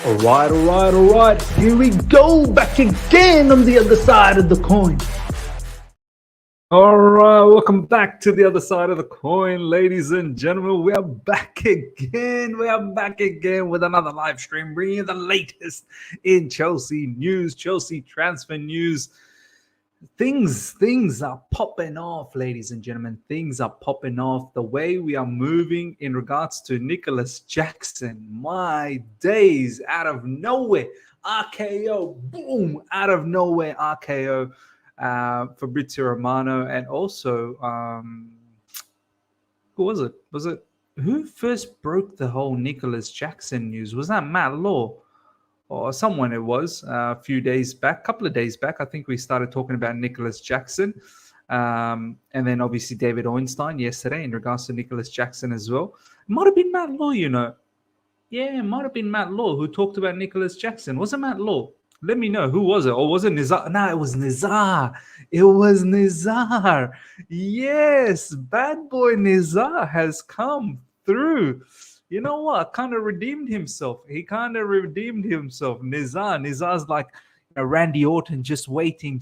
All right. Here we go, back again on the other side of the coin. All right, welcome back to the other side of the coin, ladies and gentlemen. We are back again. With another live stream, bringing you the latest in Chelsea news, Chelsea transfer news. Things are popping off, ladies and gentlemen. Things are popping off. The way we are moving in regards to Nicolas Jackson. My days, out of nowhere, RKO, boom, out of nowhere, RKO. Fabrizio Romano, and also who was it? Who first broke the whole Nicolas Jackson news? Was that Matt Law or someone? It was a couple of days back. I think we started talking about Nicolas Jackson, and then obviously David Ornstein yesterday in regards to Nicolas Jackson as well. It might have been Matt Law, Yeah, it might have been Matt Law who talked about Nicolas Jackson. Was it Matt Law? Let me know. Who was it? Or was it Nizar? No, it was Nizar. Yes, bad boy Nizar has come through. You know what? Kind of redeemed himself. Nizar's like Randy Orton, just waiting.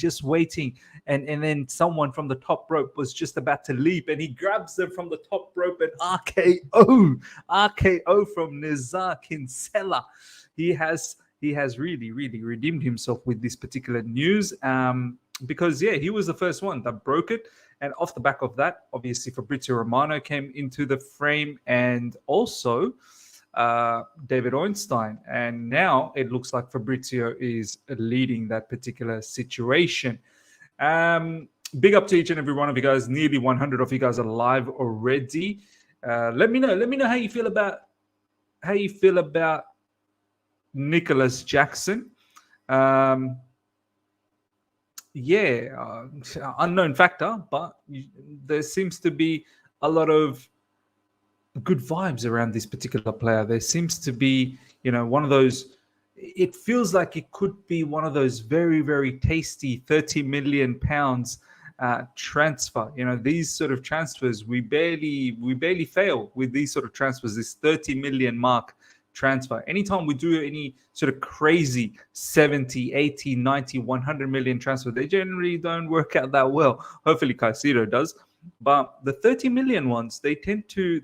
And then someone from the top rope was just about to leap, and he grabs them from the top rope and RKO from Nizar Kinsella. He has really redeemed himself with this particular news, because he was the first one that broke it. And off the back of that, obviously Fabrizio Romano came into the frame, and also David Ornstein. And now it looks like Fabrizio is leading that particular situation. Big up to each and every one of you guys. Nearly 100 of you guys are live already. Let me know how you feel about Nicolas Jackson. Unknown factor, but there seems to be a lot of good vibes around this particular player. There seems to be, one of those, it feels like it could be one of those very, very tasty 30 million pounds transfer. These sort of transfers, we barely fail with these sort of transfers, this 30 million mark transfer. Anytime we do any sort of crazy 70, 80, 90, 100 million transfer, they generally don't work out that well. Hopefully Caicedo does, but the 30 million ones, they tend to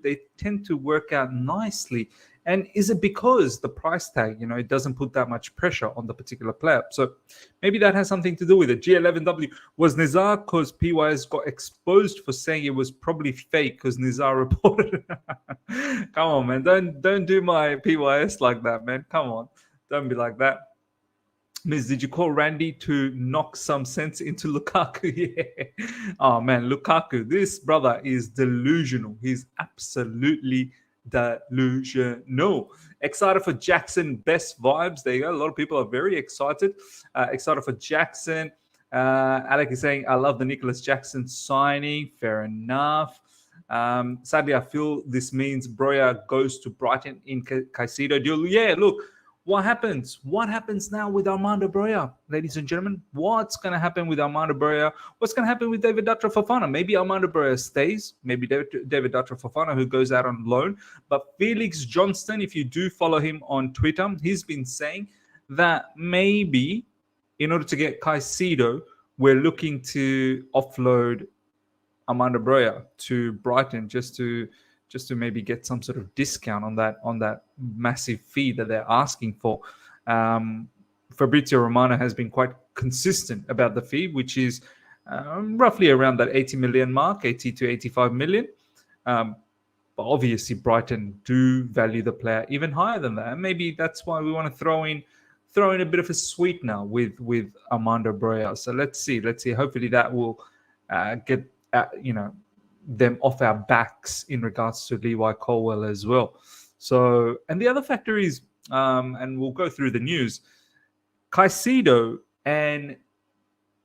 work out nicely. And is it because the price tag, it doesn't put that much pressure on the particular player? So maybe that has something to do with it. G11W, was Nizar because PYS got exposed for saying it was probably fake because Nizar reported? Come on, man. Don't do my PYS like that, man. Come on. Don't be like that. Miss, did you call Randy to knock some sense into Lukaku? Yeah. Oh, man, Lukaku. This brother is delusional. He's absolutely delusional. Excited for Jackson. Best vibes. There you go. A lot of people are very excited. Excited for Jackson. Alec is saying, I love the Nicolas Jackson signing. Fair enough. Sadly, I feel this means Broja goes to Brighton in Caicedo deal. Yeah, look, what happens? What happens now with Armando Broja, ladies and gentlemen? What's going to happen with Armando Broja? What's going to happen with David Dutra Fofana? Maybe Armando Broja stays. Maybe David Dutra Fofana, who goes out on loan. But Felix Johnston, if you do follow him on Twitter, he's been saying that maybe in order to get Caicedo, we're looking to offload Armando Broja to Brighton just to maybe get some sort of discount on that massive fee that they're asking for. Fabrizio Romano has been quite consistent about the fee, which is roughly around that 80 million mark, 80 to 85 million. But obviously Brighton do value the player even higher than that. And maybe that's why we want to throw in a bit of a sweetener with Armando Broja. So let's see. Hopefully that will get them off our backs in regards to Levi Colwell as well. So, and the other factor is, and we'll go through the news, Caicedo and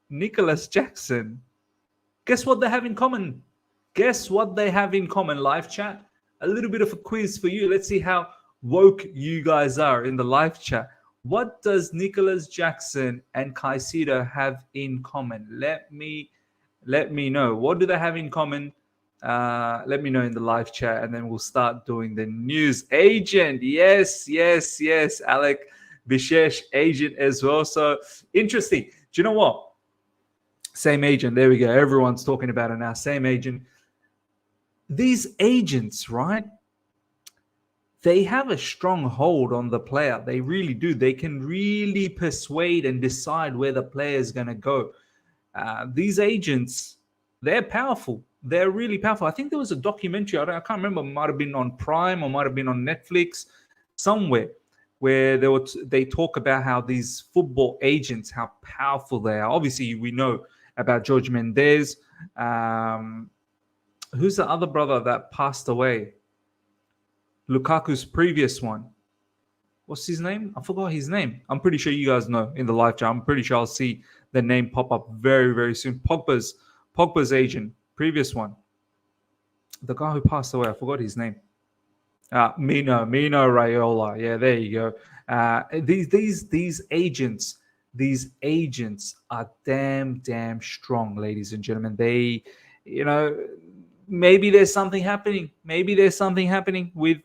Nicolas Jackson, guess what they have in common? Live chat. A little bit of a quiz for you. Let's see how woke you guys are in the live chat. What does Nicolas Jackson and Caicedo have in common? Let me know. What do they have in common? Let me know in the live chat, and then we'll start doing the news. Agent, yes, Alec. Bishesh agent as well. So interesting. Do you know what? Same agent. There we go. Everyone's talking about it now. Same agent. These agents, right? They have a strong hold on the player. They really do. They can really persuade and decide where the player is going to go. These agents, they're powerful. They're really powerful. I think there was a documentary. I can't remember. It might have been on Prime or might have been on Netflix somewhere, where they talk about how these football agents, how powerful they are. Obviously, we know about George Mendes. Who's the other brother that passed away? Lukaku's previous one. What's his name? I forgot his name. I'm pretty sure you guys know in the live chat. I'm pretty sure I'll see the name pop up very, very soon. Pogba's agent, previous one. The guy who passed away, I forgot his name. Mino Raiola. Yeah, there you go. These agents are damn strong, ladies and gentlemen. They, maybe there's something happening. Maybe there's something happening with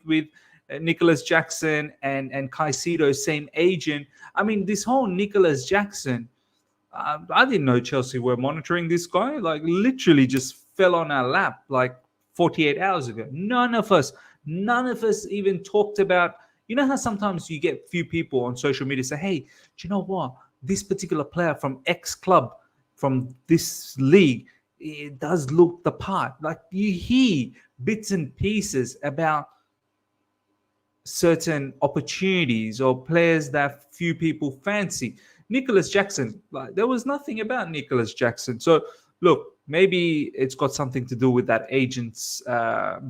Nicolas Jackson and Caicedo, same agent. I mean, this whole Nicolas Jackson, I didn't know Chelsea were monitoring this guy. Like, literally just fell on our lap like 48 hours ago. None of us even talked about, you know how sometimes you get few people on social media say, hey, do you know what? This particular player from X club, from this league, it does look the part. Like, you hear bits and pieces about certain opportunities or players that few people fancy. Nicolas Jackson, like, there was nothing about Nicolas Jackson. So look, maybe it's got something to do with that agents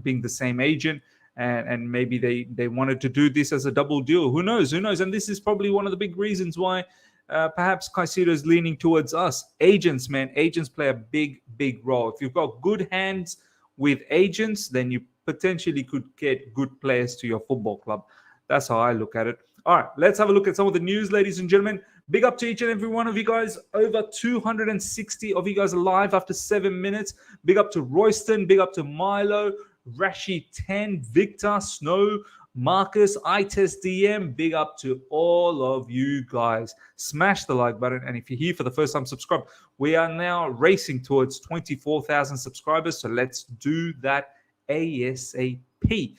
being the same agent, and maybe they wanted to do this as a double deal. Who knows? And this is probably one of the big reasons why perhaps Caicedo is leaning towards us. Agents, man, agents play a big role. If you've got good hands with agents, then you potentially could get good players to your football club. That's how I look at it. All right, let's have a look at some of the news, ladies and gentlemen. Big up to each and every one of you guys. Over 260 of you guys are live after 7 minutes. Big up to Royston. Big up to Milo, Rashi 10, Victor, Snow, Marcus, iTest DM. Big up to all of you guys. Smash the like button. And if you're here for the first time, subscribe. We are now racing towards 24,000 subscribers. So let's do that ASAP.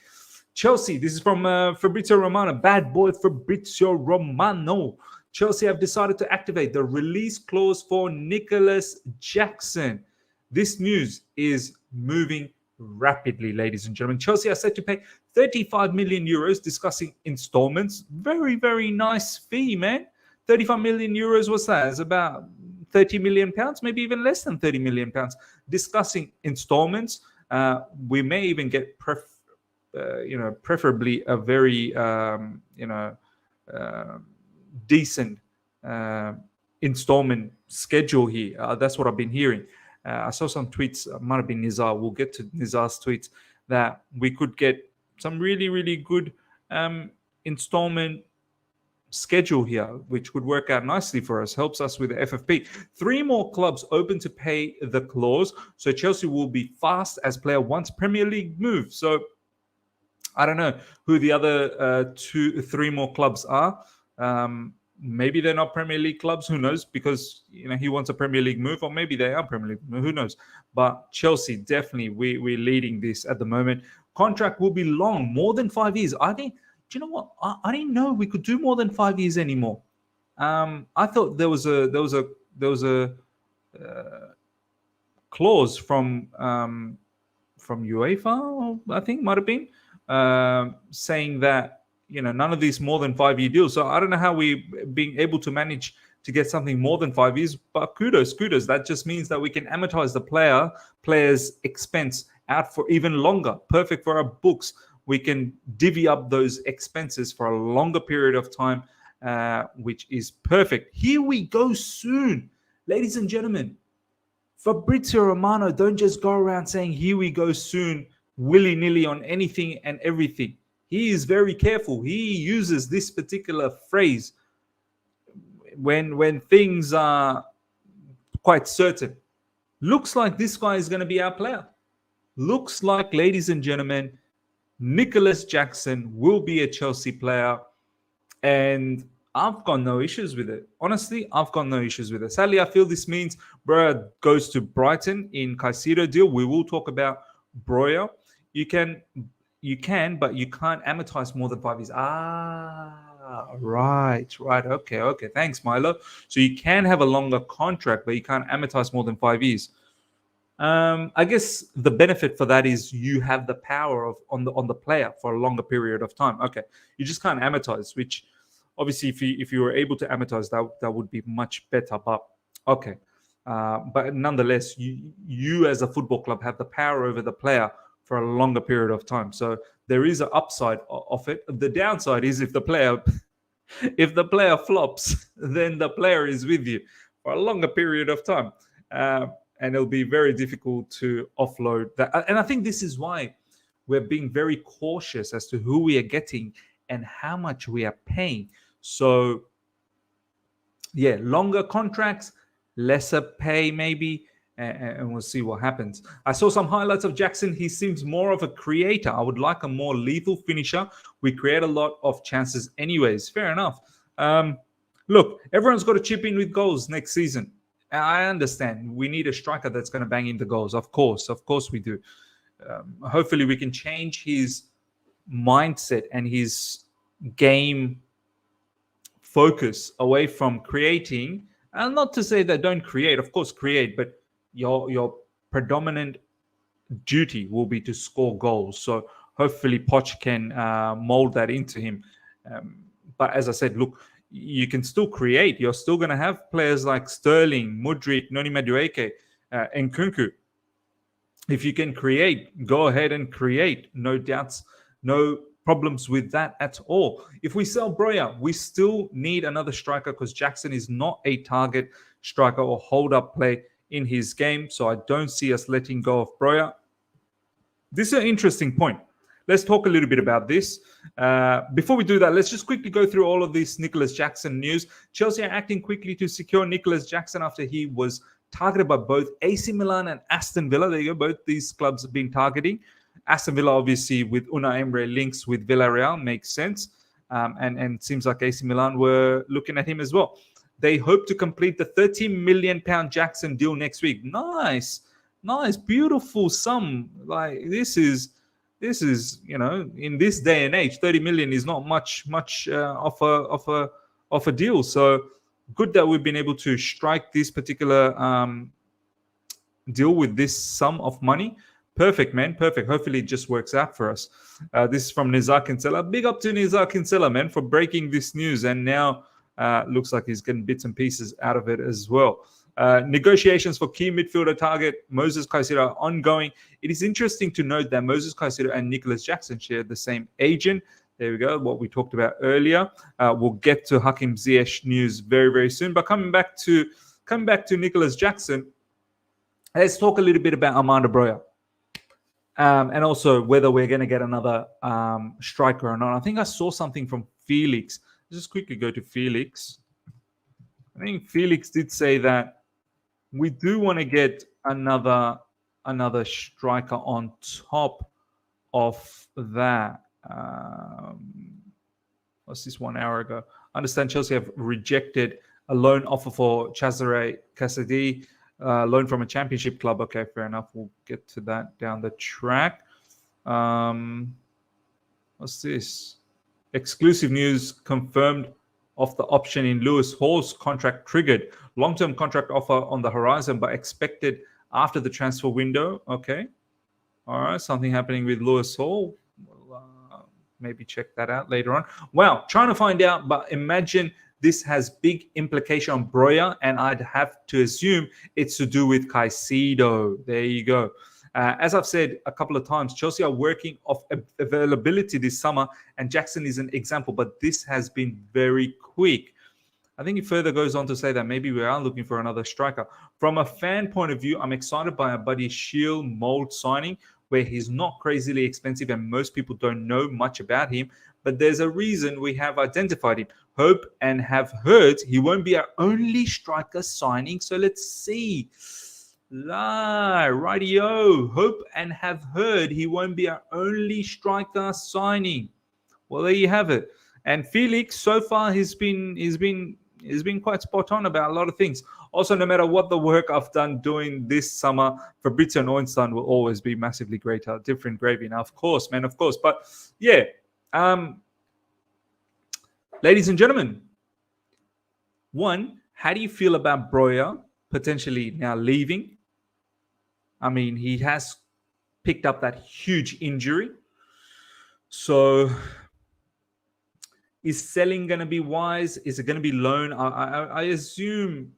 Chelsea, this is from Fabrizio Romano. Bad boy Fabrizio Romano. Chelsea have decided to activate the release clause for Nicolas Jackson. This news is moving rapidly, ladies and gentlemen. Chelsea are set to pay 35 million euros, discussing installments. Very, very nice fee, man. 35 million euros, what's that? It's about 30 million pounds, maybe even less than 30 million pounds. Discussing installments. We may even get preferably a very decent installment schedule here. That's what I've been hearing. I saw some tweets, might have been Nizar. We'll get to Nizar's tweets, that we could get some really, really good installment schedule here, which would work out nicely for us, helps us with the FFP. 3 more clubs open to pay the clause, so Chelsea will be fast as player wants Premier League move. So I don't know who the other 3 more clubs are. Maybe they're not Premier League clubs. Who knows? Because he wants a Premier League move, or maybe they are Premier League. Who knows? But Chelsea, definitely, we're leading this at the moment. Contract will be long, more than 5 years. I think. Do you know what? I didn't know we could do more than 5 years anymore. I thought there was a clause from UEFA, I think might have been, saying that none of these more than 5 year deals. So I don't know how we being able to manage to get something more than 5 years, but kudos. That just means that we can amortize the player's expense out for even longer. Perfect for our books. We can divvy up those expenses for a longer period of time, which is perfect. Here we go soon, ladies and gentlemen. Fabrizio Romano, don't just go around saying here we go soon willy-nilly on anything and everything. He is very careful. He uses this particular phrase when things are quite certain. Looks like this guy is going to be our player. Looks like, ladies and gentlemen, Nicolas Jackson will be a Chelsea player. And I've got no issues with it. Honestly, I've got no issues with it. Sadly, I feel this means Broja goes to Brighton in Caicedo deal. We will talk about Broja. You can, but you can't amortize more than 5 years. Right. Okay. Thanks, Milo. So you can have a longer contract, but you can't amortize more than 5 years. I guess the benefit for that is you have the power of on the player for a longer period of time. Okay, you just can't amortize, which obviously if you were able to amortize, that would be much better. But okay, but nonetheless, you as a football club have the power over the player for a longer period of time. So there is an upside of it. The downside is if the player flops, then the player is with you for a longer period of time. And it'll be very difficult to offload that. And I think this is why we're being very cautious as to who we are getting and how much we are paying. So, yeah, longer contracts, lesser pay maybe, and we'll see what happens. I saw some highlights of Jackson. He seems more of a creator. I would like a more lethal finisher. We create a lot of chances anyways. Fair enough. Look, everyone's got to chip in with goals next season. I understand we need a striker that's going to bang in the goals. Of course we do. Hopefully we can change his mindset and his game focus away from creating. And not to say that don't create, of course create, but your predominant duty will be to score goals. So hopefully Poch can mold that into him. But as I said, look, you can still create. You're still going to have players like Sterling, Mudryk, Noni Madueke, and Nkunku. If you can create, go ahead and create. No doubts, no problems with that at all. If we sell Broja, we still need another striker because Jackson is not a target striker or hold-up play in his game. So I don't see us letting go of Broja. This is an interesting point. Let's talk a little bit about this. Before we do that, let's just quickly go through all of this Nicolas Jackson news. Chelsea are acting quickly to secure Nicolas Jackson after he was targeted by both AC Milan and Aston Villa. There you go. Both these clubs have been targeting. Aston Villa, obviously, with Unai Emery links with Villarreal, makes sense. And seems like AC Milan were looking at him as well. They hope to complete the £30 million Jackson deal next week. Nice, beautiful sum. Like this is, in this day and age, 30 million is not much of a deal. So good that we've been able to strike this particular deal with this sum of money. Perfect, man. Perfect. Hopefully it just works out for us. This is from Nizar Kinsella. Big up to Nizar Kinsella, man, for breaking this news. And now looks like he's getting bits and pieces out of it as well. Negotiations for key midfielder target Moses Caicedo are ongoing. It is interesting to note that Moses Caicedo and Nicolas Jackson share the same agent. There we go, what we talked about earlier. We'll get to Hakim Ziyech news very, very soon. But coming back to Nicolas Jackson, let's talk a little bit about Armando Broja. And also whether we're going to get another striker or not. I think I saw something from Felix. Let's just quickly go to Felix. I think Felix did say that we do want to get another striker on top of that. What's this 1 hour ago? I understand Chelsea have rejected a loan offer for Cesare Casadei, loan from a championship club. Okay, fair enough. We'll get to that down the track. What's this? Exclusive news confirmed of the option in Lewis Hall's contract triggered. Long-term contract offer on the horizon, but expected after the transfer window. Okay. All right. Something happening with Lewis Hall. We'll maybe check that out later on. Well, trying to find out, but imagine this has big implication on Broja, and I'd have to assume it's to do with Caicedo. There you go. As I've said a couple of times, Chelsea are working off availability this summer, and Jackson is an example, but this has been very quick. I think it further goes on to say that maybe we are looking for another striker. From a fan point of view, I'm excited by our buddy Shield Mold signing, where he's not crazily expensive and most people don't know much about him, but there's a reason we have identified him. Hope and have heard he won't be our only striker signing, so let's see. Rightio. Hope and have heard he won't be our only striker signing. Well, there you have it. And Felix, so far, he's been quite spot on about a lot of things. Also, no matter what the work I've done doing this summer, Fabrizio Romano will always be massively greater. Different gravy. Now, of course, man, of course. But yeah, ladies and gentlemen, one, how do you feel about Broja potentially now leaving? I mean, he has picked up that huge injury. So is selling going to be wise? Is it going to be loan? I assume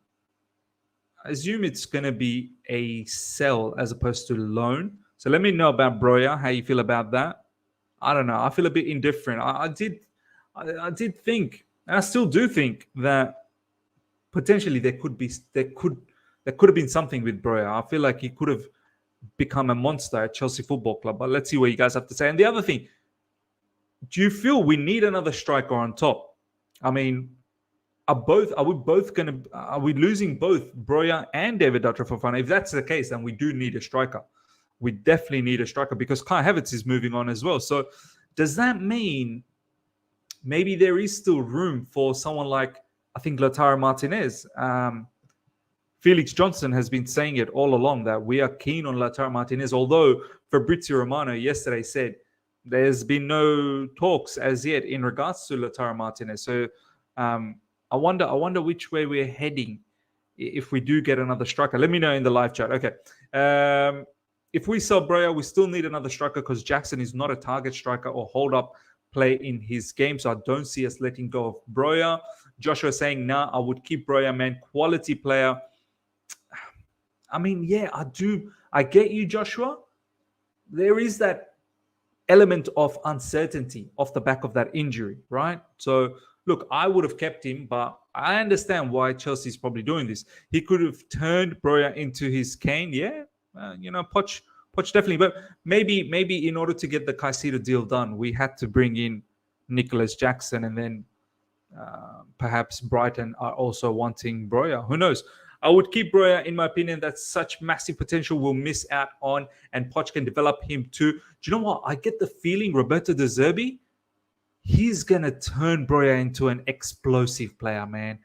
it's going to be a sell as opposed to loan. So let me know about Broja, how you feel about that. I don't know. I feel a bit indifferent. I did think, and I still do think that potentially there could have been something with Broja. I feel like he could have become a monster at Chelsea Football Club. But let's see what you guys have to say. And the other thing, do you feel we need another striker on top? I mean, are we losing both Broja and David Dutra Fofana? If that's the case, then we do need a striker. We definitely need a striker because Kai Havertz is moving on as well. So does that mean maybe there is still room for someone like, I think, Lautaro Martinez? Felix Johnson has been saying it all along that we are keen on Lautaro Martinez, although Fabrizio Romano yesterday said there's been no talks as yet in regards to Lautaro Martinez. So I wonder which way we're heading if we do get another striker. Let me know in the live chat. Okay. If we sell Broja, we still need another striker because Jackson is not a target striker or hold-up play in his game. So I don't see us letting go of Broja. Joshua saying, nah, I would keep Broja, man. Quality player. I mean, yeah, I do. I get you, Joshua. There is that element of uncertainty off the back of that injury, right? So, look, I would have kept him, but I understand why Chelsea's probably doing this. He could have turned Broja into his Kane, yeah. Poch definitely, but maybe in order to get the Caicedo deal done, we had to bring in Nicolas Jackson, and then perhaps Brighton are also wanting Broja. Who knows? I would keep Broja, in my opinion. That's such massive potential we'll miss out on, and Poch can develop him too. Do you know what? I get the feeling Roberto De Zerbi, he's going to turn Broja into an explosive player, man.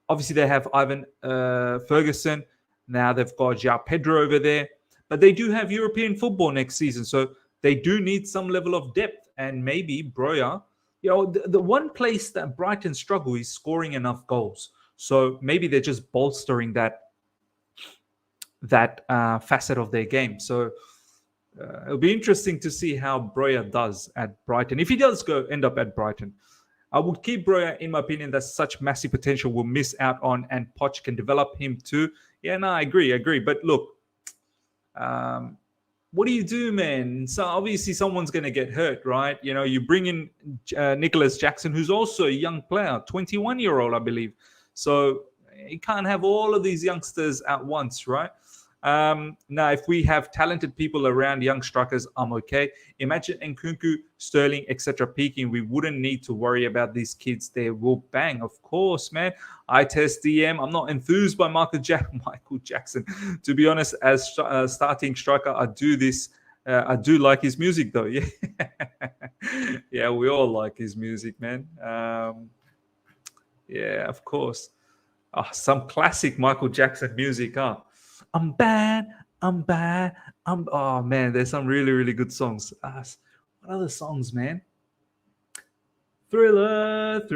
Obviously, they have Ivan Ferguson. Now they've got João Pedro over there. But they do have European football next season. So they do need some level of depth. And maybe Broja, the one place that Brighton struggle is scoring enough goals. So maybe they're just bolstering that facet of their game. So it'll be interesting to see how Broja does at Brighton. If he does end up at Brighton, I would keep Broja, in my opinion. That's such massive potential we'll miss out on, and Poch can develop him too. Yeah, no, I agree. But look, what do you do, man? So obviously someone's going to get hurt, right? You bring in Nicolas Jackson, who's also a young player, 21-year-old, I believe. So you can't have all of these youngsters at once, right? Now, if we have talented people around young strikers, I'm okay. Imagine Nkunku, Sterling, etc. peaking. We wouldn't need to worry about these kids. They will bang, of course, man. I test DM. I'm not enthused by Michael Jackson. To be honest, as starting striker, I do this. I do like his music, though. Yeah, yeah, we all like his music, man. Yeah, of course. Some classic Michael Jackson music, huh? I'm bad. Oh, man, there's some really, really good songs. What other songs, man? Thriller. Na,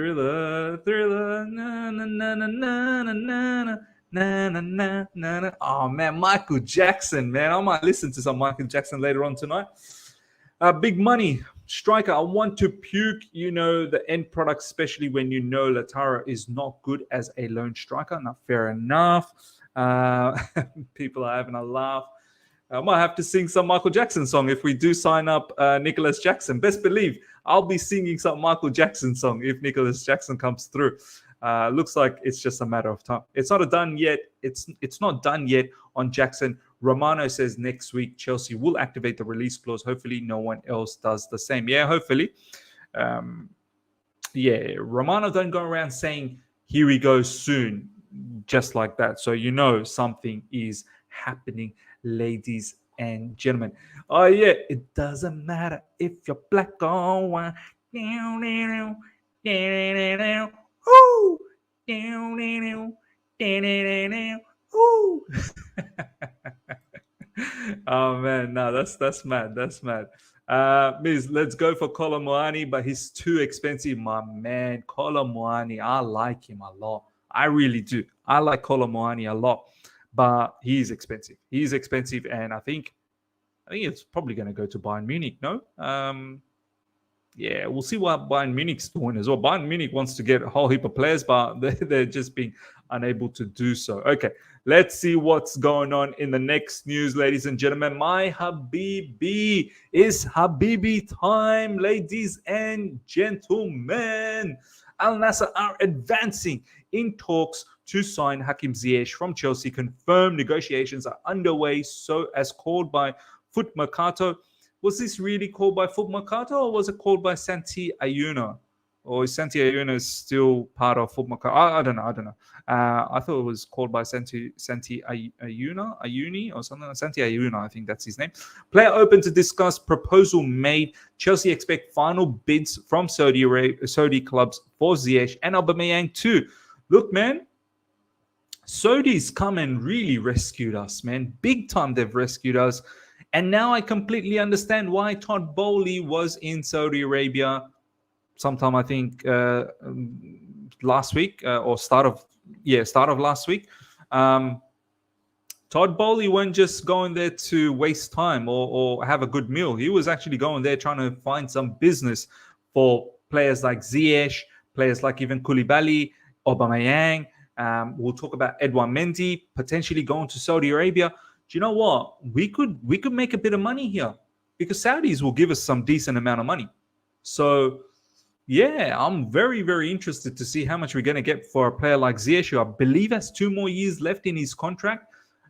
na, na, na, na, na, na, na, na, na, na. Oh, man, Michael Jackson, man. I might listen to some Michael Jackson later on tonight. Big money. Striker, I want to puke, the end product, especially when Lautaro is not good as a lone striker. Not fair enough. People are having a laugh. I might have to sing some Michael Jackson song if we do sign up Nicolas Jackson. Best believe I'll be singing some Michael Jackson song if Nicolas Jackson comes through. Looks like it's just a matter of time. It's not done yet. It's not done yet on Jackson. Romano says next week Chelsea will activate the release clause. Hopefully no one else does the same. Yeah, hopefully. Romano don't go around saying, here we go soon, just like that. So something is happening, ladies and gentlemen. Oh, yeah, it doesn't matter if you're black or white. Ooh. Ooh. Oh man, no, that's mad. That's mad. Miz, let's go for Colomwani, but he's too expensive, my man. Colomwani, I like him a lot. I really do. I like Colomwani a lot, but he's expensive. He's expensive, and I think it's probably going to go to Bayern Munich. No, yeah, we'll see what Bayern Munich's doing as well. Bayern Munich wants to get a whole heap of players, but they're just being unable to do so. Okay, let's see what's going on in the next news, ladies and gentlemen. My Habibi is Habibi time, ladies and gentlemen. Al Nassr are advancing in talks to sign Hakim Ziyech from Chelsea. Confirmed negotiations are underway, so as called by Footmercato. Was this really called by Footmercato, or was it called by Santi Ayuna? Or is Santi Ayuna still part of Footmercato? I don't know. I thought it was called by Santi Ayuni or something. Santi Ayuna, I think that's his name. Player open to discuss. Proposal made. Chelsea expect final bids from Saudi clubs for Ziyech and Aubameyang too. Look, man, Saudi's come and really rescued us, man. Big time they've rescued us. And now I completely understand why Todd Bowley was in Saudi Arabia sometime, I think, last week or start of last week. Todd Bowley wasn't just going there to waste time or have a good meal. He was actually going there trying to find some business for players like Ziyech, players like even Koulibaly, Aubameyang. We'll talk about Edouard Mendy potentially going to Saudi Arabia. Do you know what? We could make a bit of money here because Saudis will give us some decent amount of money. So, yeah, I'm very, very interested to see how much we're going to get for a player like Ziyech, who I believe has 2 more years left in his contract.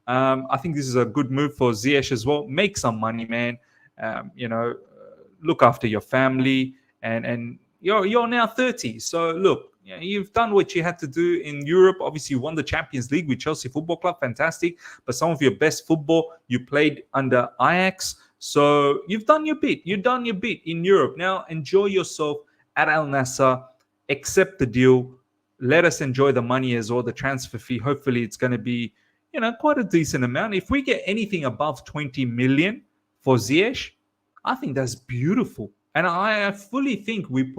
I think this is a good move for Ziyech as well. Make some money, man. Look after your family, and you're now 30. So look, you've done what you had to do in Europe. Obviously, you won the Champions League with Chelsea Football Club. Fantastic. But some of your best football you played under Ajax. So you've done your bit. You've done your bit in Europe. Now enjoy yourself at Al Nassr. Accept the deal. Let us enjoy the money as well, the transfer fee. Hopefully it's going to be, quite a decent amount. If we get anything above 20 million for Ziyech, I think that's beautiful. And I fully think we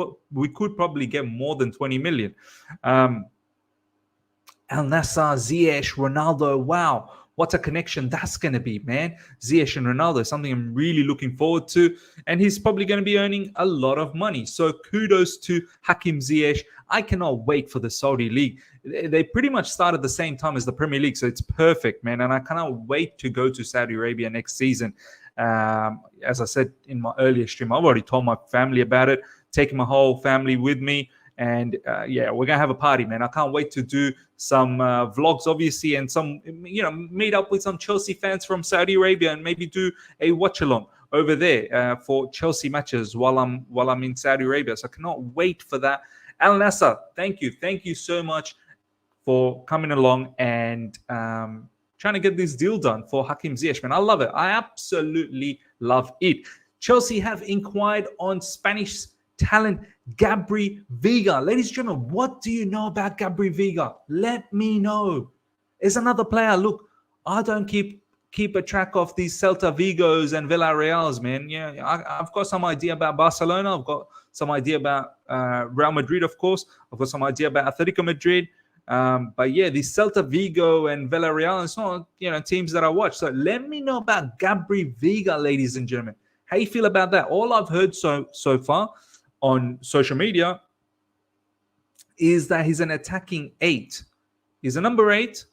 could probably get more than 20 million. Al Nassr, Ziyech, Ronaldo. Wow, what a connection that's going to be, man. Ziyech and Ronaldo, something I'm really looking forward to. And he's probably going to be earning a lot of money. So kudos to Hakim Ziyech. I cannot wait for the Saudi League. They pretty much start at the same time as the Premier League. So it's perfect, man. And I cannot wait to go to Saudi Arabia next season. As I said in my earlier stream, I've already told my family about it, taking my whole family with me. And we're going to have a party, man. I can't wait to do some vlogs, obviously, and some, meet up with some Chelsea fans from Saudi Arabia and maybe do a watch along over there for Chelsea matches while I'm in Saudi Arabia. So I cannot wait for that. Al Nassr, thank you so much for coming along and trying to get this deal done for Hakim Ziyech, man. I love it. I absolutely love it. Chelsea have inquired on Spanish talent Gabri Veiga. Ladies and gentlemen, what do you know about Gabri Veiga? Let me know. It's another player. Look, I don't keep a track of these Celta Vigos and Villarreals, man. Yeah, I've got some idea about Barcelona. I've got some idea about Real Madrid, of course. I've got some idea about Atletico Madrid. But yeah, the Celta Vigo and Villarreal, it's not, teams that I watch. So let me know about Gabri Veiga, ladies and gentlemen. How you feel about that? All I've heard so far on social media is that he's an attacking 8. He's a number 8,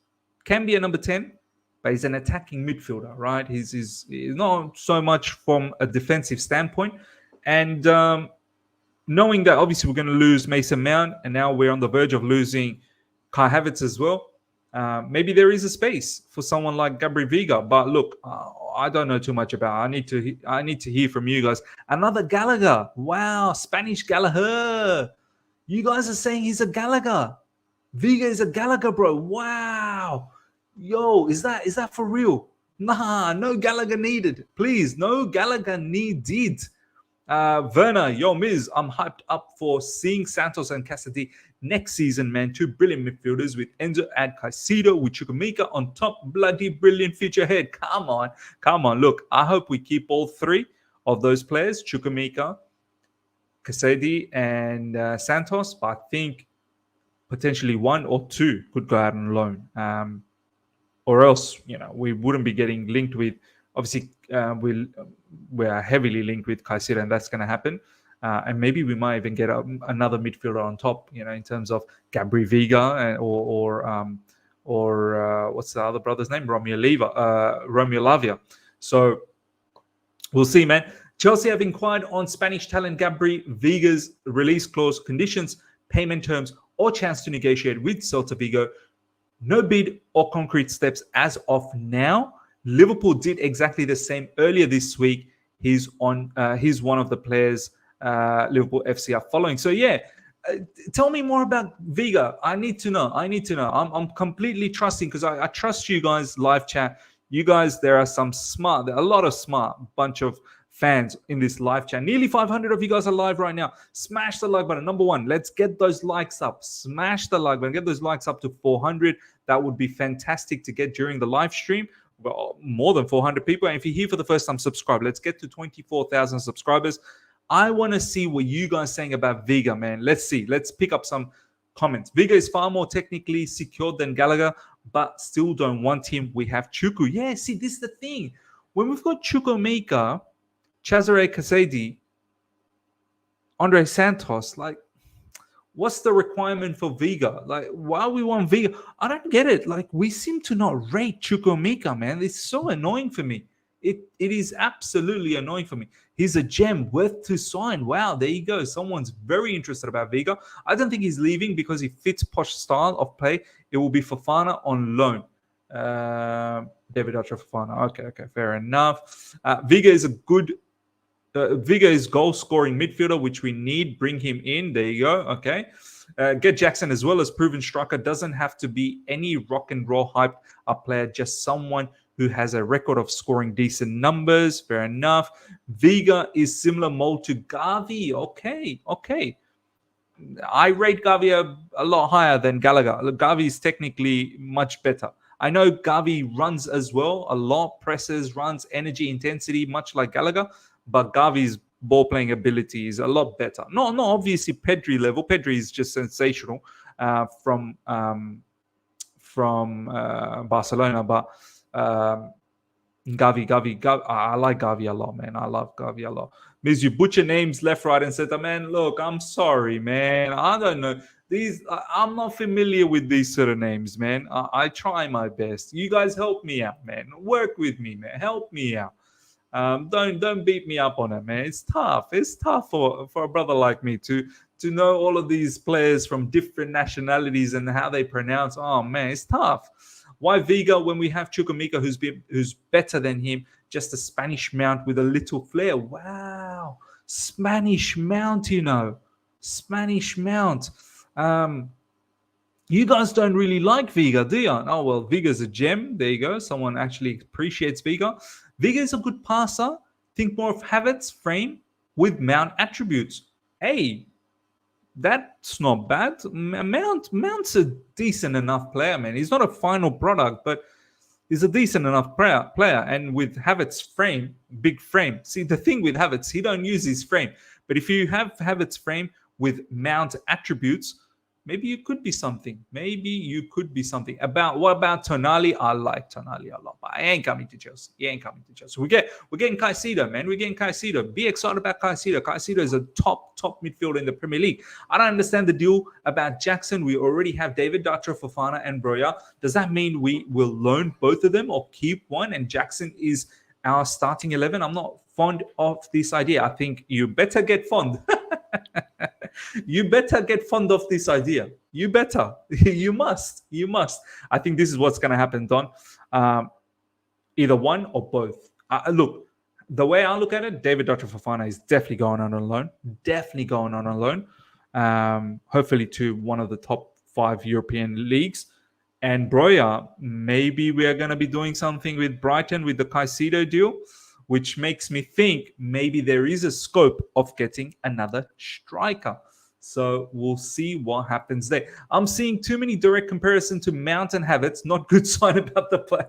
can be a number 10, but he's an attacking midfielder, right? He's not so much from a defensive standpoint. And knowing that obviously we're going to lose Mason Mount, and now we're on the verge of losing Kai Havertz as well. Maybe there is a space for someone like Gabri Veiga. But look, I don't know too much about it. I need to hear from you guys. Another Gallagher. Wow, Spanish Gallagher. You guys are saying he's a Gallagher. Veiga is a Gallagher, bro. Wow. Yo, is that for real? Nah, no Gallagher needed. Please, no Gallagher needed. Werner, yo, Miz, I'm hyped up for seeing Santos and Cassidy next season, man. Two brilliant midfielders with Enzo and Caicedo with Chukwuemeka on top. Bloody brilliant future ahead. Come on. Look, I hope we keep all three of those players, Chukwuemeka, Cassidy, and Santos. But I think potentially one or two could go out on loan. Or else, we wouldn't be getting linked with. Obviously, we're heavily linked with Caicedo, and that's going to happen. And maybe we might even get another midfielder on top, in terms of Gabri Veiga or what's the other brother's name? Romeo Lavia. So we'll see, man. Chelsea have inquired on Spanish talent Gabri Veiga's release clause, conditions, payment terms, or chance to negotiate with Celta Vigo. No bid or concrete steps as of now. Liverpool did exactly the same earlier this week. He's one of the players Liverpool FC are following. So yeah, tell me more about Veiga. I need to know. I'm completely trusting because I trust you guys. Live chat. You guys, there are a lot of smart bunch of fans in this live chat. Nearly 500 of you guys are live right now. Smash the like button. Number one, let's get those likes up. Smash the like button. Get those likes up to 400. That would be fantastic to get during the live stream. Well, more than 400 people. And if you're here for the first time, subscribe. Let's get to 24,000 subscribers. I want to see what you guys saying about Veiga, man. Let's see. Let's pick up some comments. Veiga is far more technically secured than Gallagher, but still don't want him. We have Chuku. Yeah, see, this is the thing. When we've got Chukwuemeka, Cesare Casedi, Andre Santos, like, what's the requirement for Veiga? Like, why we want Veiga? I don't get it. Like, we seem to not rate Chukwuemeka, man. It's so annoying for me. It is absolutely annoying for me. He's a gem worth to sign. Wow, there you go. Someone's very interested about Veiga. I don't think he's leaving because he fits Posh's style of play. It will be Fofana on loan. David Archer Fofana. Okay, fair enough. Veiga is a good Veiga is goal-scoring midfielder, which we need. Bring him in. There you go. Okay. Get Jackson as well as proven striker. Doesn't have to be any rock and roll hyped up player. Just someone who has a record of scoring decent numbers. Fair enough. Veiga is similar mold to Gavi. Okay. I rate Gavi a lot higher than Gallagher. Gavi is technically much better. I know Gavi runs as well. A lot, presses, runs, energy, intensity, much like Gallagher. But Gavi's ball-playing ability is a lot better. Not obviously Pedri level. Pedri is just sensational from Barcelona. But Gavi, I like Gavi a lot, man. I love Gavi a lot. Means you butcher names left, right, and center, man. Look, I'm sorry, man. I don't know. I'm not familiar with these sort of names, man. I try my best. You guys help me out, man. Work with me, man. Help me out. Don't beat me up on it, man. It's tough. It's tough for a brother like me to know all of these players from different nationalities and how they pronounce. Oh man, it's tough. Why Veiga when we have Chukwuemeka who's better than him? Just a Spanish mount with a little flair. Wow, Spanish mount, Spanish mount. You guys don't really like Veiga, do you? Oh well, Veiga's a gem. There you go. Someone actually appreciates Veiga. Veiga is a good passer. Think more of Havertz's frame with Mount attributes. Hey, that's not bad. Mount's a decent enough player, man. He's not a final product, but he's a decent enough player. And with Havertz's frame, big frame. See, the thing with Havertz, he don't use his frame. But if you have Havertz's frame with Mount attributes, maybe you could be something. What about Tonali? I like Tonali a lot, but I ain't coming to Chelsea. We're getting Caicedo, man. We're getting Caicedo. Be excited about Caicedo. Caicedo is a top midfielder in the Premier League. I don't understand the deal about Jackson. We already have David, Dacho, Fofana, and Broja. Does that mean we will loan both of them or keep one? And Jackson is our starting 11. I'm not fond of this idea. I think you better get fond. You better get fond of this idea. You better. You must. I think this is what's going to happen, Don. Either one or both. Look, the way I look at it, David Dr. Fofana is definitely going on loan. Hopefully to one of the top 5 European leagues. And Broja, maybe we are going to be doing something with Brighton with the Caicedo deal. which makes me think maybe there is a scope of getting another striker. So we'll see what happens there. I'm seeing too many direct comparison to Mount and Havertz. Not good sign about the player.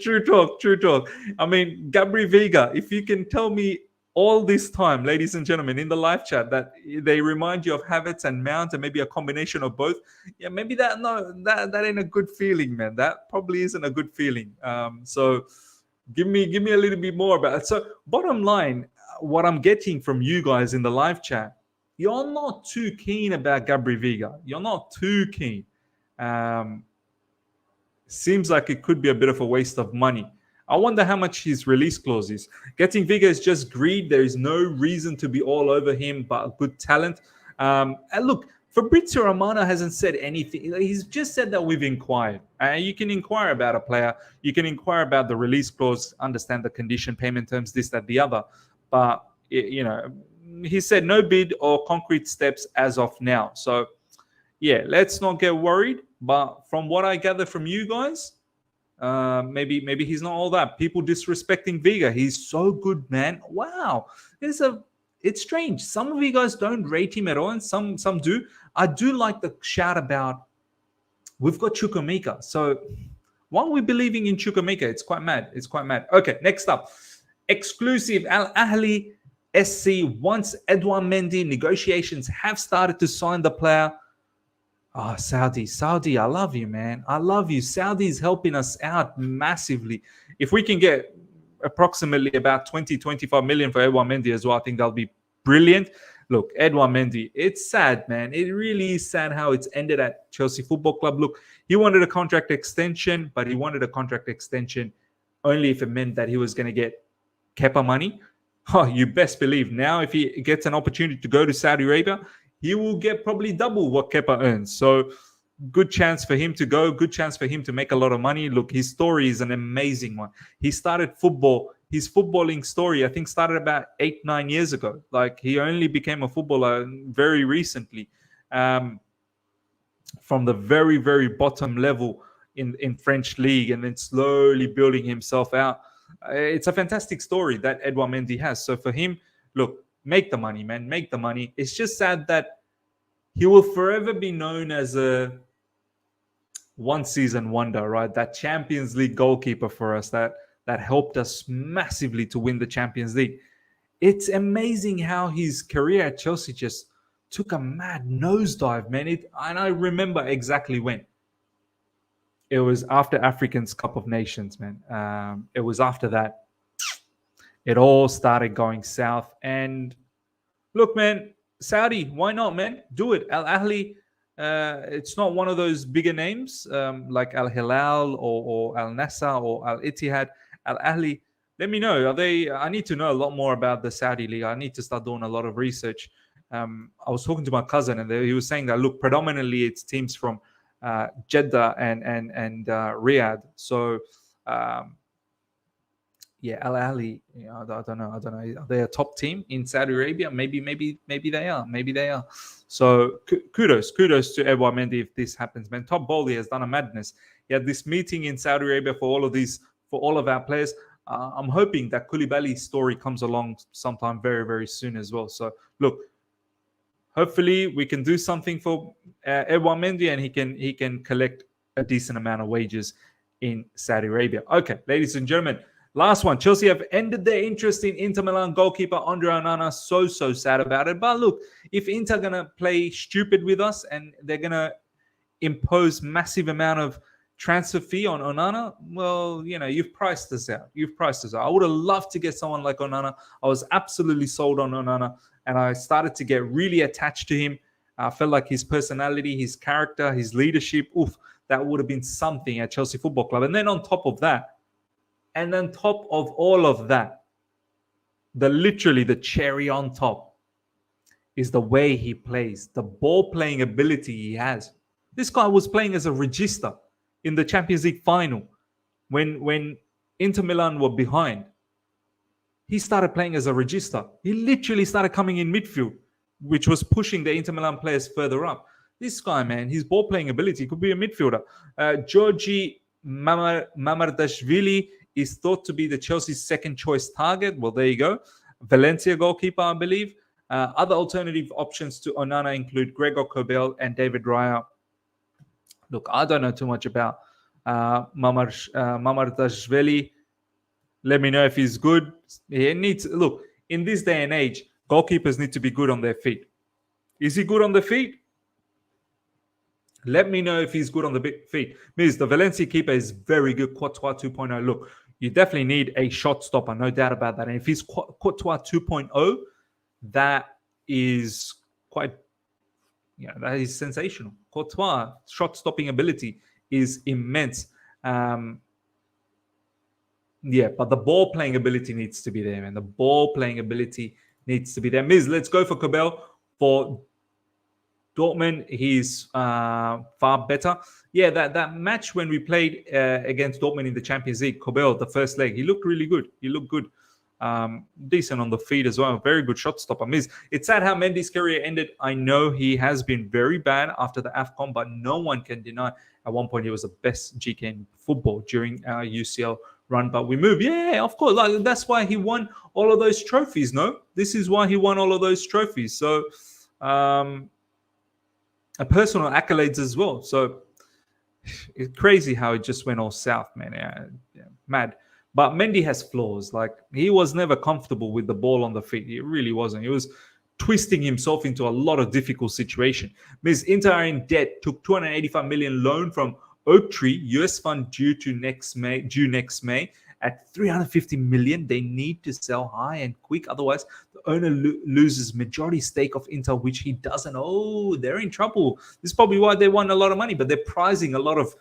True talk, true talk. I mean, Gabri Veiga, if you can tell me all this time, ladies and gentlemen, in the live chat, that they remind you of Havertz and Mount and maybe a combination of both, yeah, maybe that ain't a good feeling, man. That probably isn't a good feeling. So give me a little bit more about it. So bottom line, what I'm getting from you guys in the live chat, you're not too keen about Gabri Veiga. You're not too keen. Seems like it could be a bit of a waste of money. I wonder how much his release clause is. Getting Veiga is just greed. There is no reason to be all over him, but a good talent. And look, Fabrizio Romano hasn't said anything. He's just said that we've inquired. You can inquire about a player. You can inquire about the release clause, understand the condition, payment terms, this, that, the other. But, you know, he said no bid or concrete steps as of now. So, yeah, let's not get worried. But from what I gather from you guys, maybe he's not all that. People disrespecting Veiga. He's so good, man. Wow. It's strange. Some of you guys don't rate him at all, and some do. I do like the shout about we've got Chukwuemeka. So why are we believing in Chukwuemeka? It's quite mad. It's quite mad. Okay, next up. Exclusive Ahli SC wants Edouard Mendy. Negotiations have started to sign the player. Oh, Saudi, I love you, man. I love you. Saudi is helping us out massively. If we can get approximately about 20-25 million for Edouard Mendy as well, I think that'll be brilliant. Look, Edouard Mendy, it's sad, man. It really is sad how it's ended at Chelsea Football Club. Look, he wanted a contract extension, but he wanted a contract extension only if it meant that he was going to get Kepa money. Oh, you best believe now if he gets an opportunity to go to Saudi Arabia, he will get probably double what Kepa earns. So good chance for him to go, good chance for him to make a lot of money. Look, his story is an amazing one. He started football. His footballing story, I think, started about 8-9 years ago. Like, he only became a footballer very recently, from the very, very bottom level in French league, and then slowly building himself out. It's a fantastic story that Edouard Mendy has. So for him, look, make the money, man. Make the money. It's just sad that he will forever be known as a one-season wonder, right? That Champions League goalkeeper for us that helped us massively to win the Champions League. It's amazing how his career at Chelsea just took a mad nosedive, man. And I remember exactly when. It was after Africans Cup of Nations, man. It was after that. It all started going south. And look, man, Saudi, why not, man? Do it. Al Ahli, it's not one of those bigger names like Al Hilal or Al Nassr or Al Ittihad. Al Ahli, let me know. I need to know a lot more about the Saudi league. I need to start doing a lot of research. I was talking to my cousin, and he was saying that, look, predominantly it's teams from Jeddah and Riyadh. So, yeah, Al Ahli, I don't know. Are they a top team in Saudi Arabia? Maybe they are. Maybe they are. So kudos to Edouard Mendy if this happens, man. Top Bowley has done a madness. He had this meeting in Saudi Arabia for all of our players. I'm hoping that Koulibaly's story comes along sometime very, very soon as well. So look, hopefully we can do something for Edouard Mendy, and he can collect a decent amount of wages in Saudi Arabia. Okay, ladies and gentlemen. Last one, Chelsea have ended their interest in Inter Milan goalkeeper Andre Onana. So sad about it. But look, if Inter are going to play stupid with us and they're going to impose massive amount of transfer fee on Onana, well, you've priced us out. I would have loved to get someone like Onana. I was absolutely sold on Onana, and I started to get really attached to him. I felt like his personality, his character, his leadership, that would have been something at Chelsea Football Club. And then on top of all of that, the cherry on top is the way he plays, the ball playing ability he has. This guy was playing as a regista in the Champions League final when Inter Milan were behind. He started playing as a regista. He literally started coming in midfield, which was pushing the Inter Milan players further up. This guy, man, his ball playing ability could be a midfielder. Georgi Mamardashvili is thought to be the Chelsea's second choice target. Well, there you go. Valencia goalkeeper, I believe. Other alternative options to Onana include Gregor Kobel and David Raya. Look, I don't know too much about Mamardashvili. Let me know if he's good. He needs, look, in this day and age, goalkeepers need to be good on their feet. Is he good on the feet? Let me know if he's good on the feet. Means the Valencia keeper is very good. Courtois 2.0. Look, you definitely need a shot stopper, no doubt about that. And if he's Courtois 2.0, that is quite, that is sensational. Courtois shot stopping ability is immense. But the ball playing ability needs to be there, man. The ball playing ability needs to be there. Miz, let's go for Kobel. For Dortmund, he's far better. Yeah, that match when we played against Dortmund in the Champions League, Kobel, the first leg, he looked really good. He looked good. Decent on the feet as well. Very good shot stopper. It's sad how Mendy's career ended. I know he has been very bad after the AFCON, but no one can deny at one point he was the best GK in football during our UCL run. But we moved. Yeah, of course. Like, that's why he won all of those trophies, no? This is why he won all of those trophies. So, personal accolades as well. So, it's crazy how it just went all south, man. Yeah, mad. But Mendy has flaws. Like, he was never comfortable with the ball on the feet. He really wasn't. He was twisting himself into a lot of difficult situation. Inter are in debt, took 285 million loan from Oaktree, US fund due next May at 350 million. They need to sell high and quick. Otherwise, the owner loses majority stake of Inter, which he doesn't. Oh, they're in trouble. This is probably why they won a lot of money, but they're pricing a lot of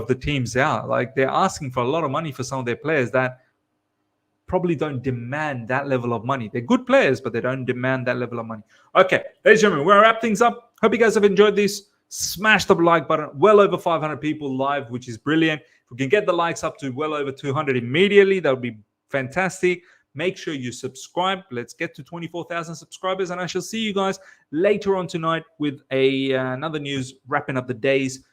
the teams out. Like, they're asking for a lot of money for some of their players that probably don't demand that level of money. They're good players, but they don't demand that level of money. Okay, ladies and gentlemen, we're going to wrap things up. Hope you guys have enjoyed this. Smash the like button. Well over 500 people live, which is brilliant. If we can get the likes up to well over 200 immediately, that would be fantastic. Make sure you subscribe. Let's get to 24,000 subscribers, and I shall see you guys later on tonight with another news, wrapping up the day's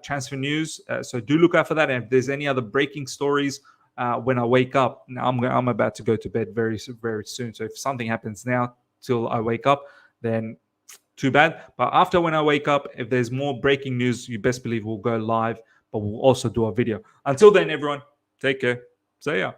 transfer news. So do look out for that. And if there's any other breaking stories when I wake up, I'm about to go to bed very, very soon. So if something happens now till I wake up, then too bad. But after when I wake up, if there's more breaking news, you best believe we'll go live, but we'll also do a video. Until then, everyone, take care. See ya.